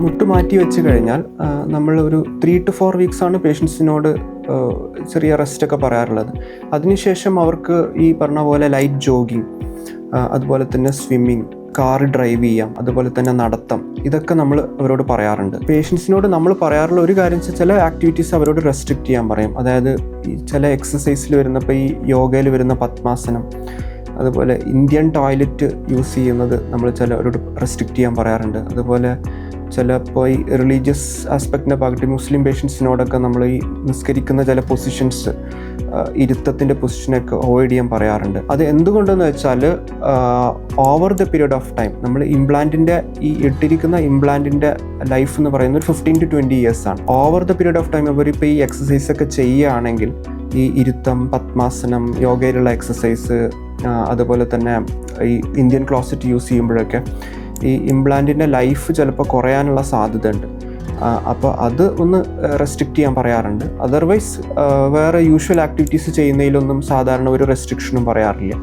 മുട്ട് മാറ്റി വെച്ച് കഴിഞ്ഞാൽ നമ്മൾ ഒരു 3 to 4 വീക്സാണ് പേഷ്യൻസിനോട് ചെറിയ റെസ്റ്റൊക്കെ പറയാറുള്ളത്. അതിനുശേഷം അവർക്ക് ഈ പറഞ്ഞ പോലെ ലൈറ്റ് ജോഗിങ്, അതുപോലെ തന്നെ സ്വിമ്മിങ്, കാർ ഡ്രൈവ് ചെയ്യാം, അതുപോലെ തന്നെ നടത്തം, ഇതൊക്കെ നമ്മൾ അവരോട് പറയാറുണ്ട്. പേഷ്യൻസിനോട് നമ്മൾ പറയാറുള്ള ഒരു കാര്യം വെച്ചാൽ ചില ആക്ടിവിറ്റീസ് അവരോട് റെസ്ട്രിക്റ്റ് ചെയ്യാൻ പറയും. അതായത് ഈ ചില എക്സസൈസിൽ വരുന്ന, ഇപ്പോൾ ഈ യോഗയിൽ വരുന്ന പത്മാസനം, അതുപോലെ ഇന്ത്യൻ ടോയ്ലറ്റ് യൂസ് ചെയ്യുന്നത് നമ്മൾ ചിലവരോട് റെസ്ട്രിക്റ്റ് ചെയ്യാൻ പറയാറുണ്ട്. അതുപോലെ ചിലപ്പോൾ ഈ റിലീജിയസ് ആസ്പെക്റ്റിനെ ഭാഗത്ത് മുസ്ലിം പേഷ്യൻസിനോടൊക്കെ നമ്മൾ ഈ നിസ്കരിക്കുന്ന ചില പൊസിഷൻസ്, ഇരുത്തത്തിൻ്റെ പൊസിഷനൊക്കെ അവോയ്ഡ് ചെയ്യാൻ പറയാറുണ്ട്. അത് എന്തുകൊണ്ടെന്ന് വെച്ചാൽ over the period of time നമ്മൾ ഇംപ്ലാന്റിൻ്റെ ഈ ഇട്ടിരിക്കുന്ന ഇംപ്ലാന്റിൻ്റെ ലൈഫ് എന്ന് പറയുന്നത് 15 to 20 years ആണ്. Over the period of time അവരിപ്പോൾ ഈ എക്സസൈസൊക്കെ ചെയ്യുകയാണെങ്കിൽ, ഈ ഇരുത്തം, പത്മാസനം, യോഗയിലുള്ള എക്സസൈസ്, അതുപോലെ തന്നെ ഈ ഇന്ത്യൻ ക്ലോസറ്റ് യൂസ് ചെയ്യുമ്പോഴൊക്കെ ഈ ഇംപ്ലാന്റിൻ്റെ ലൈഫ് ചിലപ്പോൾ കുറയാനുള്ള സാധ്യത ഉണ്ട്. അപ്പോൾ അത് ഒന്ന് റെസ്ട്രിക്റ്റ് ചെയ്യാൻ പറയാറുണ്ട്. അതർവൈസ് വേറെ യൂഷ്വൽ ആക്ടിവിറ്റീസ് ചെയ്യുന്നതിലൊന്നും സാധാരണ ഒരു റെസ്ട്രിക്ഷനും പറയാറില്ല.